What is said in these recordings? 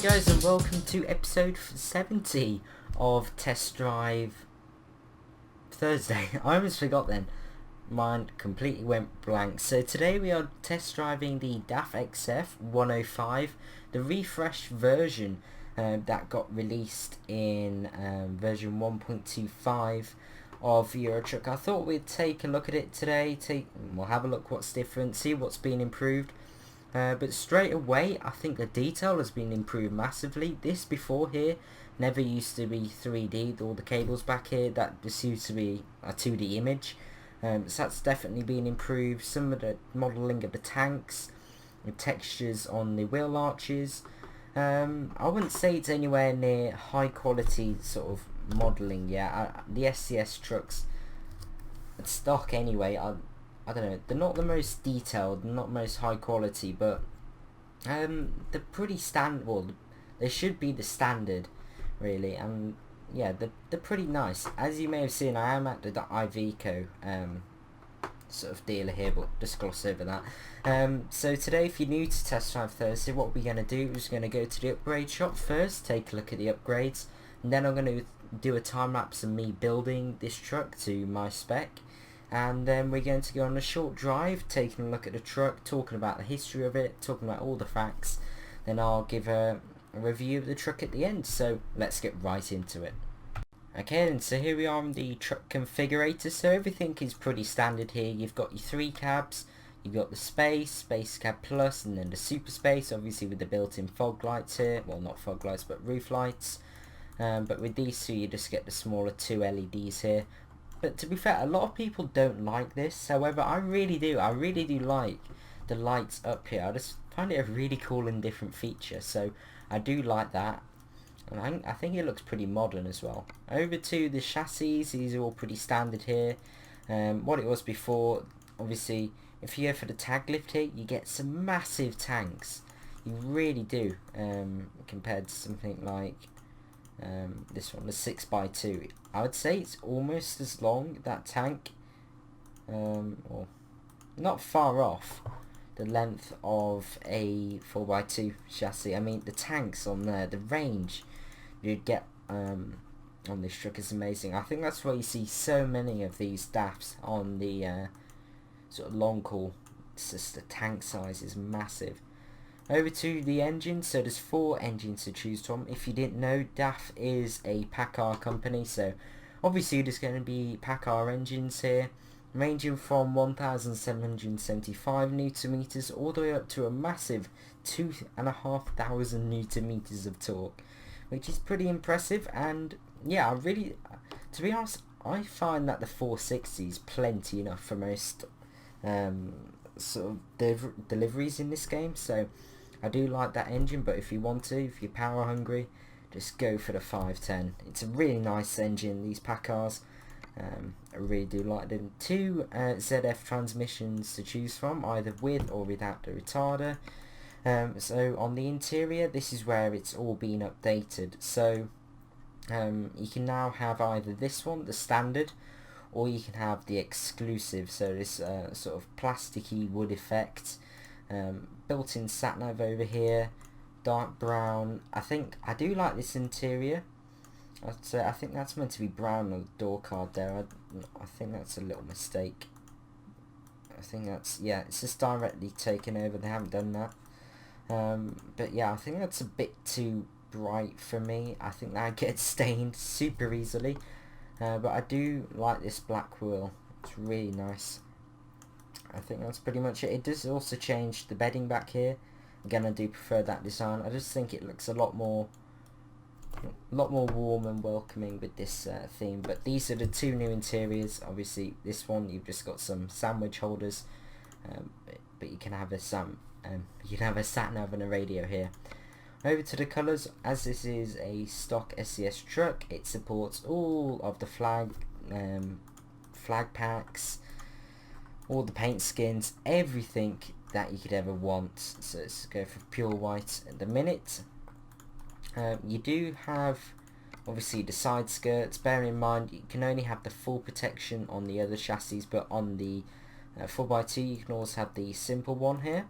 guys, and welcome to episode 70 of Test Drive Thursday. I almost forgot then. Mine completely went blank. So today we are test driving the DAF XF 105, the refreshed version that got released in version 1.25 of EuroTruck. I thought we'd take a look at it today. We'll have a look what's different, see what's been improved. But straight away, I think the detail has been improved massively. This before here never used to be 3D. All the cables back here, that just used to be a 2D image. So that's definitely been improved. Some of the modelling of the tanks, the textures on the wheel arches. I wouldn't say it's anywhere near high quality sort of modelling yet. The SCS trucks, it's stock anyway. I don't know, they're not the most detailed, not most high quality, but they're pretty standard. Well, they should be the standard, really, and yeah, they're pretty nice. As you may have seen, I am at the Iveco sort of dealer here, but just gloss over that. So today, if you're new to Test Drive Thursday, what we're going to do is going to go to the upgrade shop first, take a look at the upgrades, and then I'm going to do a time lapse of me building this truck to my spec. And then we're going to go on a short drive, taking a look at the truck, talking about the history of it, talking about all the facts. Then I'll give a review of the truck at the end, so let's get right into it. Okay, and so here we are on the truck configurator. So everything is pretty standard here. You've got your 3 cabs, you've got the Space Cab Plus, and then the Super Space, obviously with the built-in fog lights here. Well, not fog lights, but roof lights. But with these two, you just get the smaller 2 LEDs here. But to be fair, a lot of people don't like this. However, I really do. I really do like the lights up here. I just find it a really cool and different feature. So I do like that. And I think it looks pretty modern as well. Over to the chassis. These are all pretty standard here. What it was before, obviously, if you go for the tag lift here, you get some massive tanks. You really do. Compared to something like this one, the 6x2. I would say it's almost as long, that tank, or not far off the length of a 4x2 chassis. I mean, the tanks on there, the range you'd get on this truck is amazing. I think that's why you see so many of these DAFs on the sort of long haul. It's just the tank size is massive. Over to the engine, so there's 4 engines to choose from. If you didn't know, DAF is a PACCAR company, so obviously there's going to be PACCAR engines here, ranging from 1,775 Newton meters all the way up to a massive 2,500 Newton meters of torque, which is pretty impressive. And yeah, to be honest, I find that the 460 is plenty enough for most sort of deliveries in this game, so I do like that engine. But if you want to, if you're power hungry, just go for the 510. It's a really nice engine, these PACCARs. I really do like them. 2 ZF transmissions to choose from, either with or without the retarder. So on the interior, this is where it's all been updated. So you can now have either this one, the standard, or you can have the exclusive. So this sort of plasticky wood effect. Built-in sat-nav over here, dark brown. I do like this interior. I think that's meant to be brown on the door card there. I think that's a little mistake. I think that's, yeah, it's just directly taken over. They haven't done that. But yeah, I think that's a bit too bright for me. I think that gets stained super easily. But I do like this black wheel. It's really nice. I think that's pretty much it. It does also change the bedding back here. Again, I do prefer that design. I just think it looks a lot more warm and welcoming with this theme. But these are the 2 new interiors. Obviously, this one you've just got some sandwich holders, but you can have a sat nav and a radio here. Over to the colours. As this is a stock SCS truck, it supports all of the flag packs, all the paint skins, everything that you could ever want. So let's go for pure white at the minute. You do have obviously the side skirts. Bear in mind you can only have the full protection on the other chassis, but on the 4x2 you can also have the simple one here.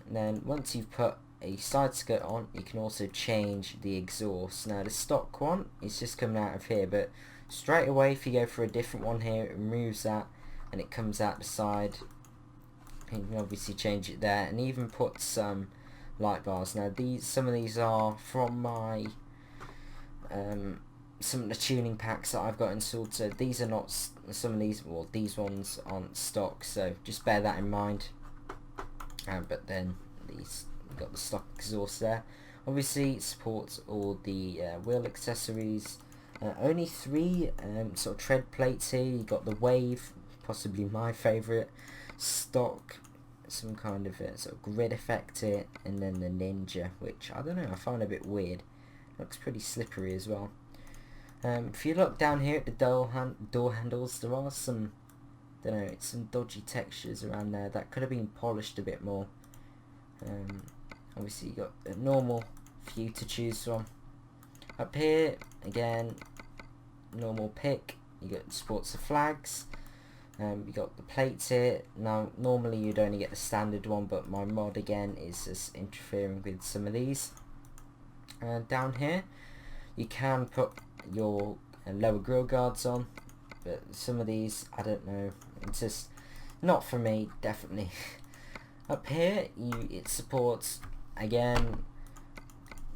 And then once you've put a side skirt on, you can also change the exhaust. Now the stock one is just coming out of here, but straight away if you go for a different one here, it removes that and it comes out the side. You can obviously change it there, and even put some light bars. Now some of these are from my some of the tuning packs that I've got installed, so these are not some of these, well, these ones aren't stock, so just bear that in mind. But then these, you've got the stock exhaust there. Obviously it supports all the wheel accessories. Only 3 sort of tread plates here. You got the Wave, possibly my favourite, stock, some kind of sort of grid effect here, and then the Ninja, which I don't know, I find a bit weird. Looks pretty slippery as well. If you look down here at the door handles, there are some, don't know, it's some dodgy textures around there that could have been polished a bit more. Obviously you got a normal few to choose from. Up here again, normal pick. You got supports the flags. You got the plates here. Now normally you'd only get the standard one, but my mod again is just interfering with some of these. Down here you can put your lower grille guards on, but some of these, I don't know, it's just not for me, definitely. Up here it supports again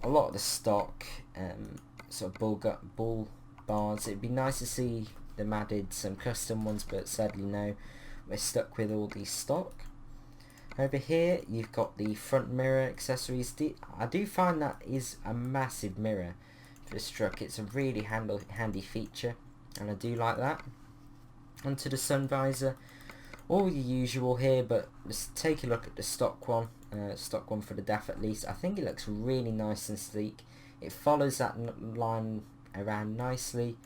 a lot of the stock sort of bull bars. It'd be nice to see them added some custom ones, but sadly no, we're stuck with all these stock. Over here you've got the front mirror accessories. I do find that is a massive mirror for this truck. It's a really handy feature, and I do like that. Onto the sun visor, all the usual here, but let's take a look at the stock one for the DAF at least. I think it looks really nice and sleek. It follows that line around nicely.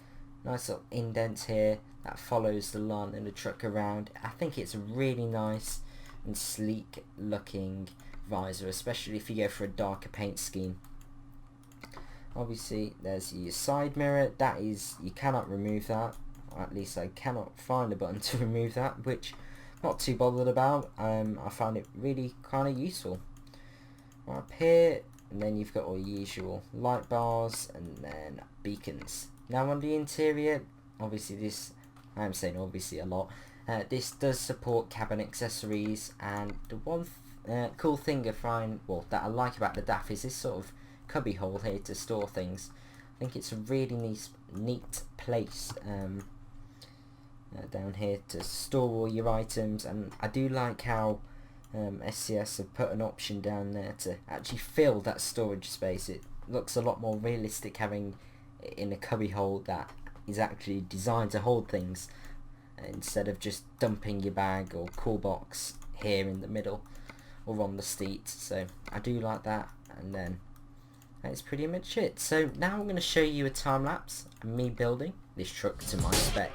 Nice little indent here that follows the line in the truck around. I think it's a really nice and sleek looking visor, especially if you go for a darker paint scheme. Obviously there's your side mirror. That is, you cannot remove that, or at least I cannot find a button to remove that, which I'm not too bothered about. I find it really kind of useful. Right up here, and then you've got all your usual light bars and then beacons. Now on the interior, obviously this, I'm saying obviously a lot, this does support cabin accessories, and the one cool thing I find, well, that I like about the DAF is this sort of cubby hole here to store things. I think it's a really neat place down here to store all your items, and I do like how SCS have put an option down there to actually fill that storage space. It looks a lot more realistic having it in a cubby hole that is actually designed to hold things, instead of just dumping your bag or cool box here in the middle or on the seat. So I do like that, and then that's pretty much it. So now I'm going to show you a time lapse of me building this truck to my spec.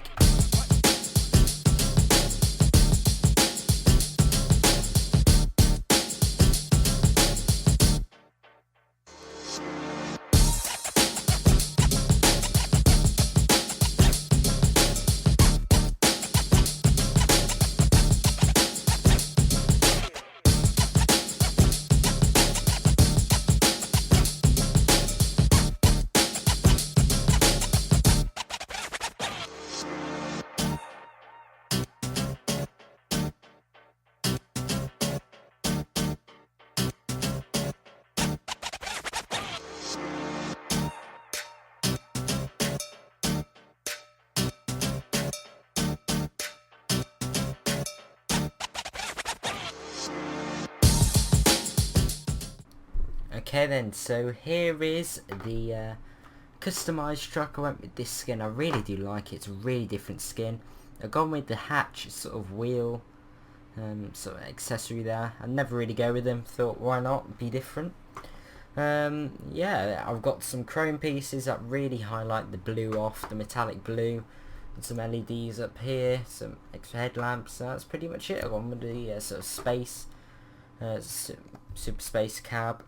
Okay then, so here is the customised truck. I went with this skin. I really do like it. It's a really different skin. I've gone with the hatch sort of wheel sort of accessory there. I never really go with them. Thought, why not be different? Yeah, I've got some chrome pieces that really highlight the blue off, the metallic blue, and some LEDs up here, some extra headlamps. That's pretty much it. I've gone with the sort of space, super space cab.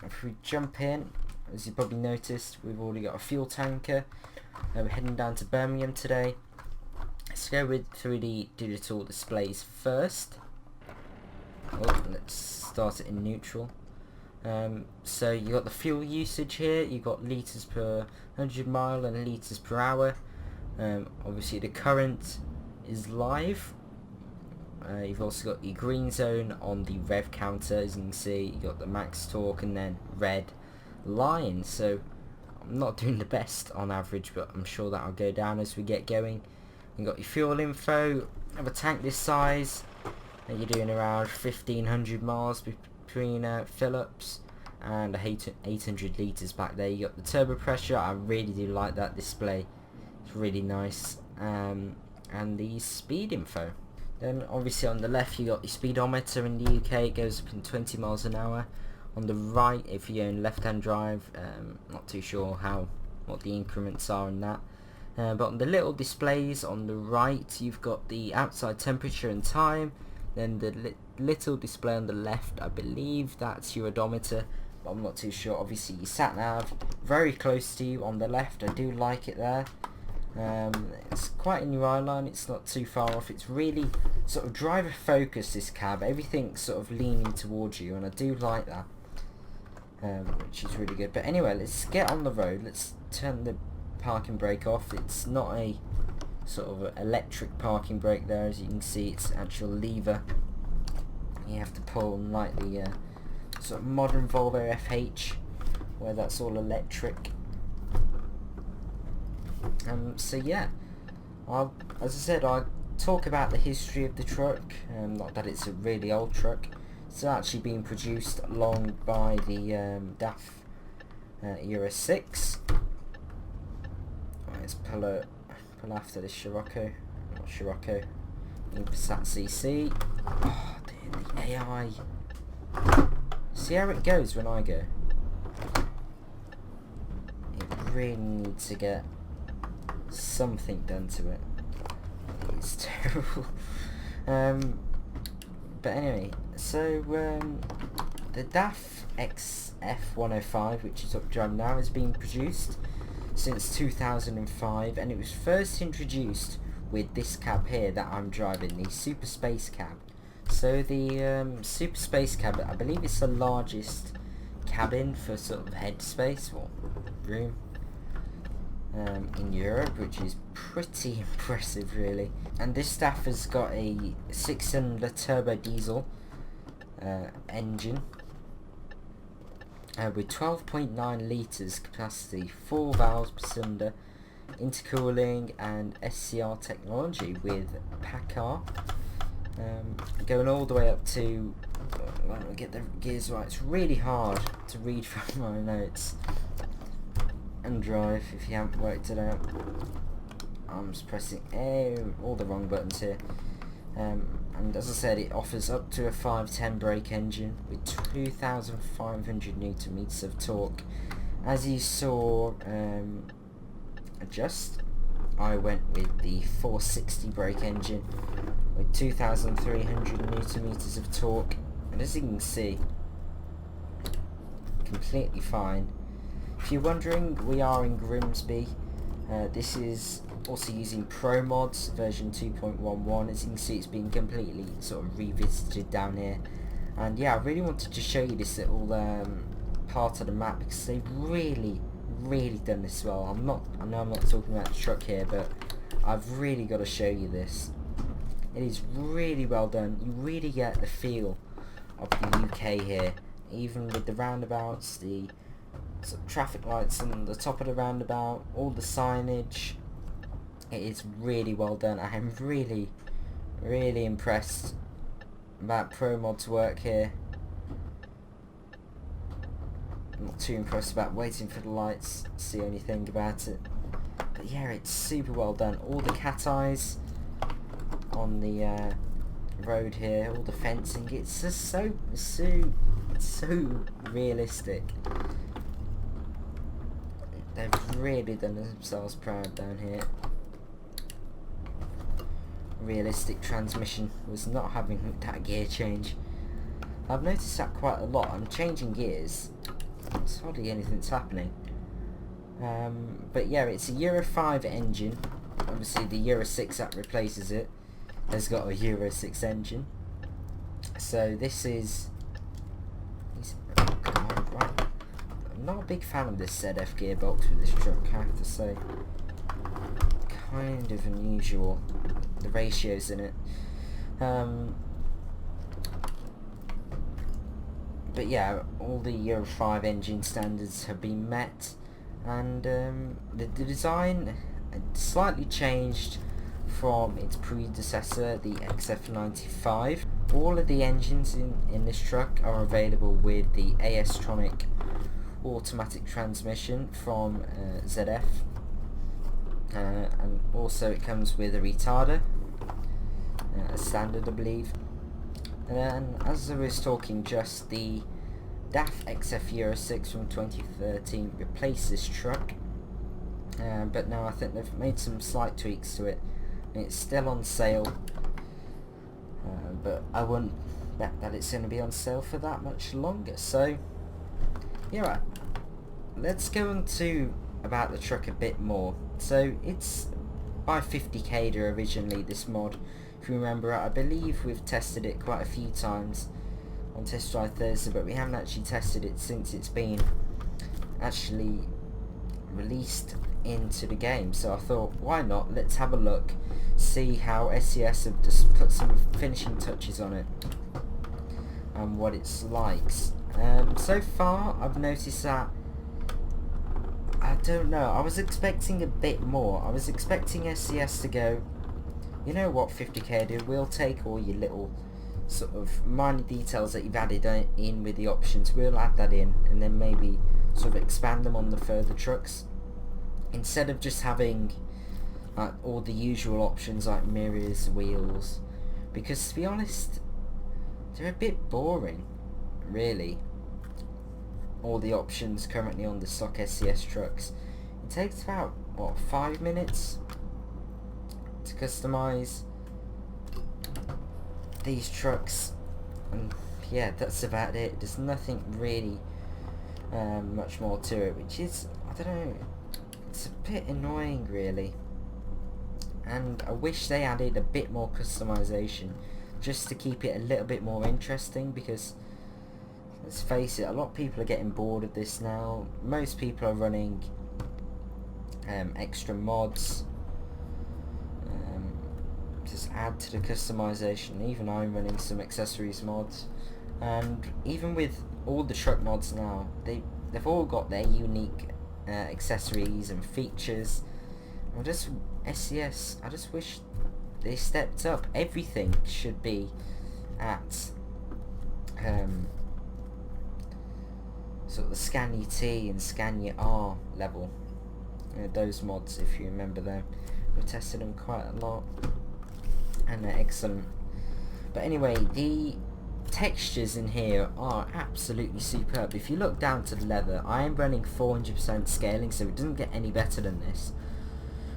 If we jump in, as you probably noticed, we've already got a fuel tanker. We're heading down to Birmingham today. Let's go through the digital displays first. Oh, let's start it in neutral. So you got the fuel usage here, you got litres per 100 mile and litres per hour. Obviously the current is live. You've also got your green zone on the rev counter, as you can see. You got the max torque and then red line. So I'm not doing the best on average, but I'm sure that'll go down as we get going. You got your fuel info. Have a tank this size, and you're doing around 1500 miles between fill-ups, and 800 litres back there. You got the turbo pressure. I really do like that display. It's really nice. And the speed info. Then obviously on the left you got your speedometer. In the UK it goes up in 20 miles an hour. On the right, if you own left-hand drive, not too sure what the increments are in that. But on the little displays on the right, you've got the outside temperature and time. Then the little display on the left, I believe that's your odometer, but I'm not too sure. Obviously your sat nav very close to you on the left. I do like it there. It's quite in your eye line. It's not too far off. It's really sort of driver focused, this cab. Everything's sort of leaning towards you, and I do like that, which is really good. But anyway, let's get on the road. Let's turn the parking brake off. It's not a sort of electric parking brake there, as you can see. It's actual lever you have to pull, unlike the sort of modern Volvo FH where that's all electric. So yeah, as I said, I'll talk about the history of the truck. Not that it's a really old truck. It's actually been produced along by the DAF Euro 6. Let's pull after this Scirocco, not Scirocco, in Passat CC. Oh dear, the AI. See how it goes when I go. It really needs to get something done to it. It's terrible. But anyway, so the DAF XF 105, which is up driving now, has been produced since 2005, and it was first introduced with this cab here that I'm driving, the Super Space Cab. So the Super Space Cab, I believe it's the largest cabin for sort of head space or room in Europe, which is pretty impressive really. And this DAF has got a 6-cylinder turbo diesel engine with 12.9 litres capacity, 4 valves per cylinder, intercooling and SCR technology with PACCAR, going all the way up to, let me get the gears right, it's really hard to read from my notes and drive if you haven't worked it out. I'm just pressing all the wrong buttons here. And as I said, it offers up to a 510 brake engine with 2,500 Newton meters of torque. As you saw, I went with the 460 brake engine with 2,300 Newton meters of torque, and as you can see, completely fine. If you're wondering, we are in Grimsby. This is also using Pro Mods version 2.11. As you can see, it's been completely sort of revisited down here. And yeah, I really wanted to show you this little part of the map because they've really done this well. I know I'm not talking about the truck here, but I've really got to show you this. It is really well done. You really get the feel of the UK here, even with the roundabouts, the sort of traffic lights on the top of the roundabout, all the signage. It is really well done. I am really impressed about Pro Mod's work here. I'm not too impressed about waiting for the lights. That's the only thing about it. But yeah, it's super well done. All the cat eyes on the road here, all the fencing. It's just so realistic. They've really done themselves proud down here. Realistic transmission was not having that gear change. I've noticed that quite a lot. I'm changing gears. It's hardly anything's happening. But yeah, it's a Euro 5 engine. Obviously the Euro 6 that replaces it has got a Euro 6 engine. So this is... Oh God. not a big fan of this ZF gearbox with this truck, I have to say. Kind of unusual, the ratios in it. But yeah, all the Euro 5 engine standards have been met, and the design slightly changed from its predecessor, the XF95. All of the engines in this truck are available with the AS-tronic automatic transmission from ZF, and also it comes with a retarder, standard I believe. And then, as I was talking, just the DAF XF Euro 6 from 2013 replaced this truck, but now I think they've made some slight tweaks to it, and it's still on sale, but I wouldn't bet that it's going to be on sale for that much longer. So yeah, right, let's go into about the truck a bit more. So it's by 50k originally, this mod. If you remember, I believe we've tested it quite a few times on Test Drive Thursday, but we haven't actually tested it since it's been actually released into the game. So I thought, why not? Let's have a look, see how SES have just put some finishing touches on it and what it's like. So far, I've noticed that, I don't know, I was expecting a bit more. I was expecting SES to go, you know what, 50k dude, we'll take all your little sort of minor details that you've added in with the options, we'll add that in, and then maybe sort of expand them on the further trucks, instead of just having all the usual options like mirrors, wheels, because to be honest, they're a bit boring, really. All the options currently on the stock SCS trucks, it takes about, what, 5 minutes to customize these trucks, and yeah, that's about it. There's nothing really much more to it, which is, I don't know, it's a bit annoying really, and I wish they added a bit more customization just to keep it a little bit more interesting, because let's face it, a lot of people are getting bored of this now. Most people are running extra mods, just add to the customization. Even I'm running some accessories mods, and even with all the truck mods now, they've all got their unique accessories and features. I just wish they stepped up. Everything should be at sort of the Scania T and Scania R level. Those mods, if you remember them, we've tested them quite a lot, and they're excellent. But anyway, the textures in here are absolutely superb. If you look down to the leather, I am running 400% scaling, so it doesn't get any better than this.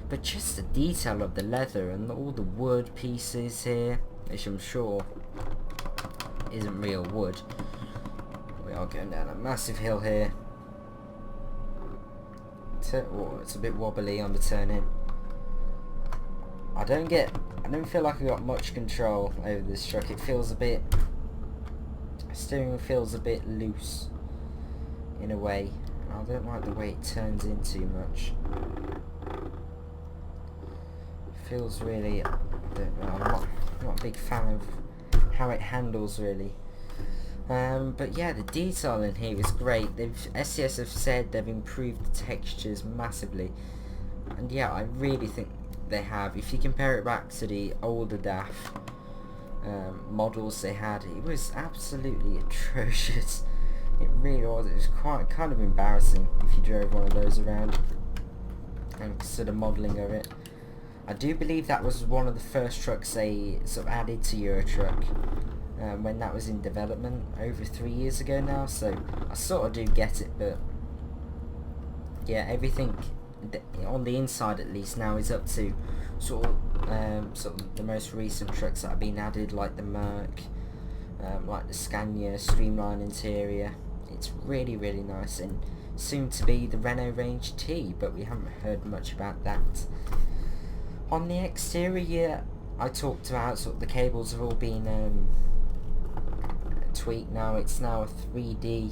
But just the detail of the leather and all the wood pieces here, which I'm sure isn't real wood. We are going down a massive hill here. It's a bit wobbly on the turn in. I don't feel like I got much control over this truck. It feels a bit, steering wheel feels a bit loose in a way. I don't like the way it turns in too much. It feels really, I don't know, I'm not a big fan of how it handles really. But yeah, the detail in here is great. SCS have said they've improved the textures massively, and yeah, I really think they have. If you compare it back to the older DAF models they had, it was absolutely atrocious. It really was. It was kind of embarrassing if you drove one of those around and consider modelling of it. I do believe that was one of the first trucks they sort of added to Euro Truck when that was in development over 3 years ago now, so I sort of do get it. But yeah, everything on the inside at least now is up to sort of the most recent trucks that have been added, like the Merc, like the Scania streamlined interior. It's really nice, and soon to be the Renault Range T, but we haven't heard much about that. On the exterior, I talked about sort of the cables have all been tweaked now. It's now a 3D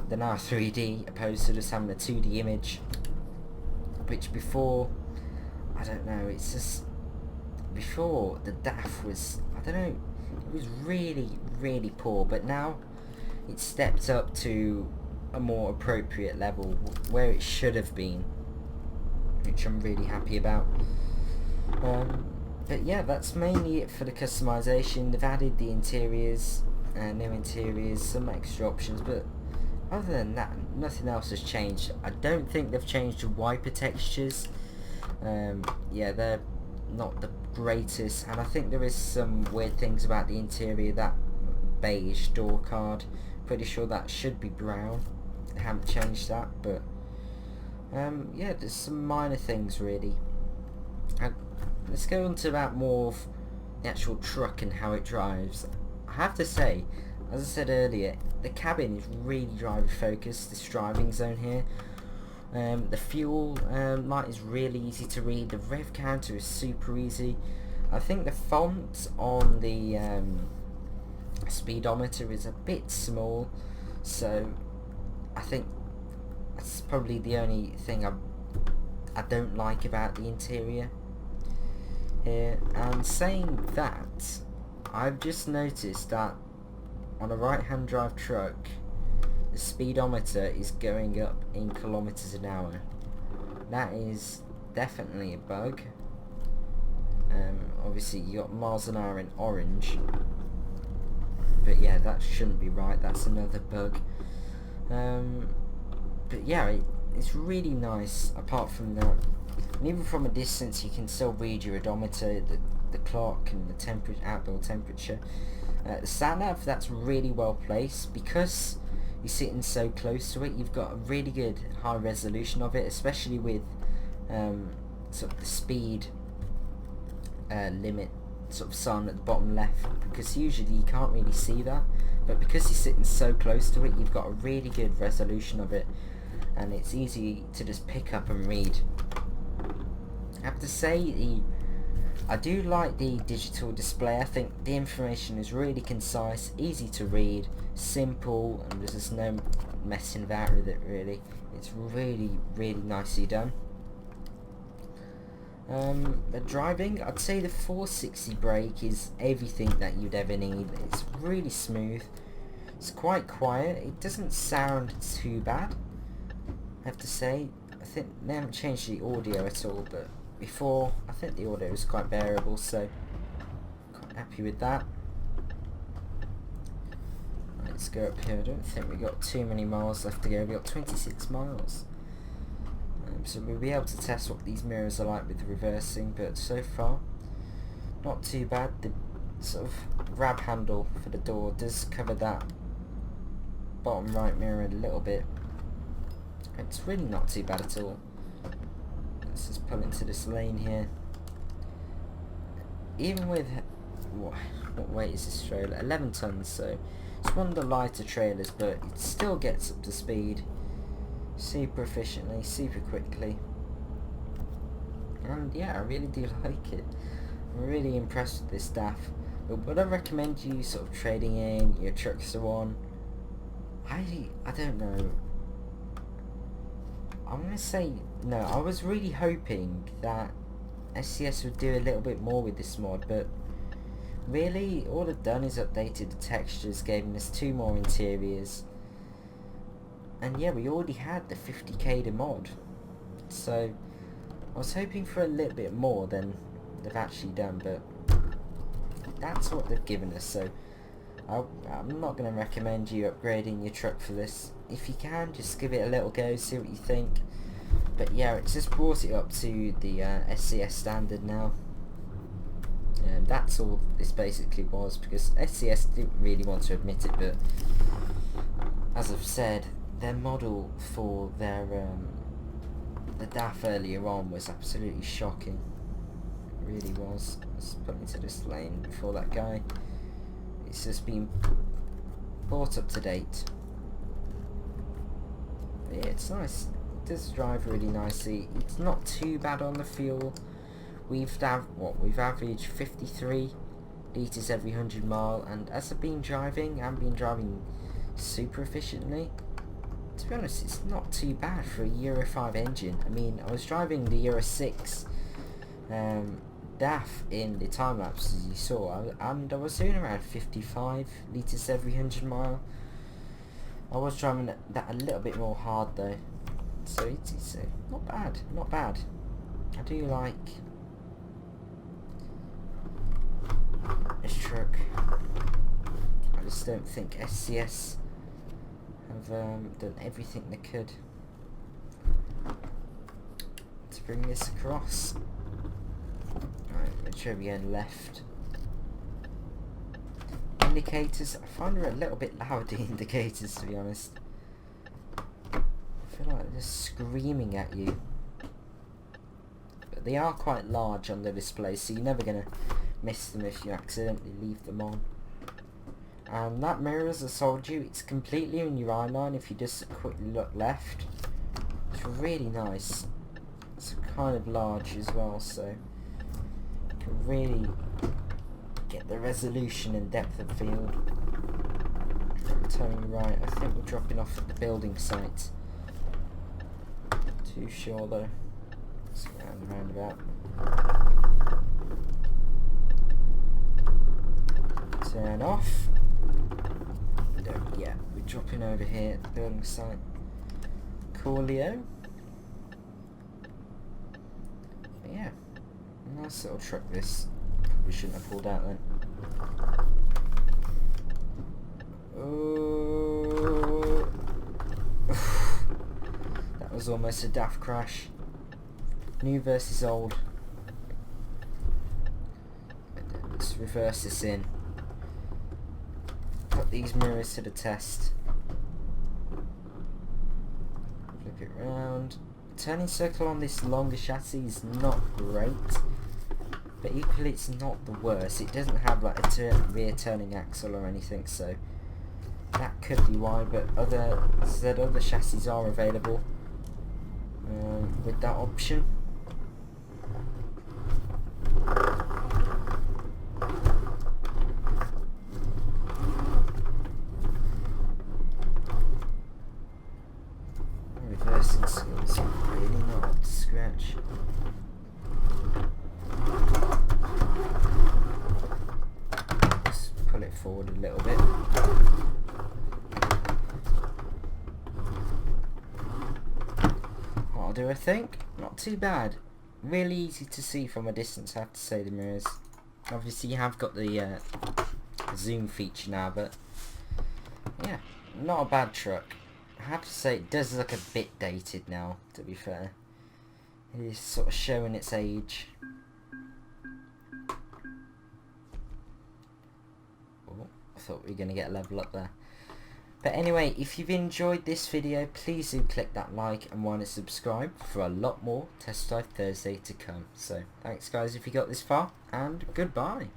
They're now 3D opposed to just having a 2D image, which before, I don't know, it's just, before the DAF was, I don't know, it was really poor, but now it's stepped up to a more appropriate level where it should have been, which I'm really happy about. But yeah, that's mainly it for the customization. They've added the interiors, new interiors, some extra options, but other than that, nothing else has changed. I don't think they've changed the wiper textures. Yeah, they're not the greatest, and I think there is some weird things about the interior. That beige door card, pretty sure that should be brown. They haven't changed that, but yeah, there's some minor things really. Let's go on to about more of the actual truck and how it drives. I have to say, as I said earlier, the cabin is really driver focused, this driving zone here. The fuel light is really easy to read, the rev counter is super easy. I think the font on the speedometer is a bit small, so I think that's probably the only thing I don't like about the interior here. And saying that, I've just noticed that on a right hand drive truck the speedometer is going up in kilometers an hour. That is definitely a bug. Obviously you got miles an hour in orange, but yeah, that shouldn't be right, that's another bug. But yeah, it's really nice apart from that. And even from a distance you can still read your odometer, the clock and the outdoor temperature. The sat nav, that's really well placed because you're sitting so close to it. You've got a really good high resolution of it, especially with sort of the speed limit sort of sign at the bottom left, because usually you can't really see that, but because you're sitting so close to it you've got a really good resolution of it, and it's easy to just pick up and read. I have to say, I do like the digital display. I think the information is really concise, easy to read, simple, and there's just no messing about with it really. It's really nicely done. The driving, I'd say the 460 brake is everything that you'd ever need. It's really smooth, it's quite quiet, it doesn't sound too bad, I have to say. I think they haven't changed the audio at all, but before I think the audio was quite bearable, so quite happy with that. Let's go up here. I don't think we got too many miles left to go. We got 26 miles. So we'll be able to test what these mirrors are like with reversing, but so far not too bad. The sort of grab handle for the door does cover that bottom right mirror a little bit. It's really not too bad at all. Let's just pull into this lane here. Even with what weight is this trailer? 11 tons, so it's one of the lighter trailers, but it still gets up to speed super efficiently, super quickly, and yeah, I really do like it. I'm really impressed with this DAF. But would I recommend you sort of trading in your trucks are on? I don't know. I'm gonna say no. I was really hoping that SCS would do a little bit more with this mod, but really all they've done is updated the textures, giving us 2 more interiors. And yeah, we already had the 50k to mod, so I was hoping for a little bit more than they've actually done, but that's what they've given us. So I'm not going to recommend you upgrading your truck for this. If you can, just give it a little go, see what you think. But yeah, it's just brought it up to the SCS standard now, and that's all this basically was, because SCS didn't really want to admit it, but as I've said, their model for their the DAF earlier on was absolutely shocking. It really was. Let's put into this lane before that guy. It's just been brought up to date. But yeah, it's nice. It does drive really nicely. It's not too bad on the fuel. We've averaged 53 litres every 100 mile, and as I've been driving super efficiently. To be honest, it's not too bad for a Euro 5 engine. I mean, I was driving the Euro 6 DAF in the time lapse, as you saw, and I was doing around 55 litres every 100 mile. I was driving that a little bit more hard though, so it's not bad, not bad. I do like this truck. I just don't think SCS have done everything they could to bring this across. Right, let's try again left. Indicators, I find they're a little bit loud, the indicators, to be honest. I feel like they're just screaming at you. But they are quite large on the display, so you're never going to miss them if you accidentally leave them on. And that mirror, as I told you, it's completely in your eye line if you just quickly look left. It's really nice. It's kind of large as well, so you can really get the resolution and depth of field. Turning right, I think we're dropping off at the building site. Too sure though. Let's go round the roundabout. Turn off. Yeah, we're dropping over here at the building site. Coolio. But yeah, nice little truck this. We shouldn't have pulled out then. Oh, that was almost a DAF crash. New versus old. Let's reverse this in. Put these mirrors to the test. Flip it round. Turning circle on this longer chassis is not great, but equally it's not the worst. It doesn't have like a rear turning axle or anything, so that could be why. But other chassis are available with that option. Reversing skills are really not up to scratch. Just pull it forward a little bit. That'll do, I think. Not too bad. Really easy to see from a distance, I have to say, the mirrors. Obviously you have got the zoom feature now, but yeah, not a bad truck. I have to say it does look a bit dated now, to be fair. It is sort of showing its age. Oh, I thought we were going to get a level up there. But anyway, if you've enjoyed this video, please do click that like and want to subscribe for a lot more Test Drive Thursday to come. So, thanks guys if you got this far, and goodbye.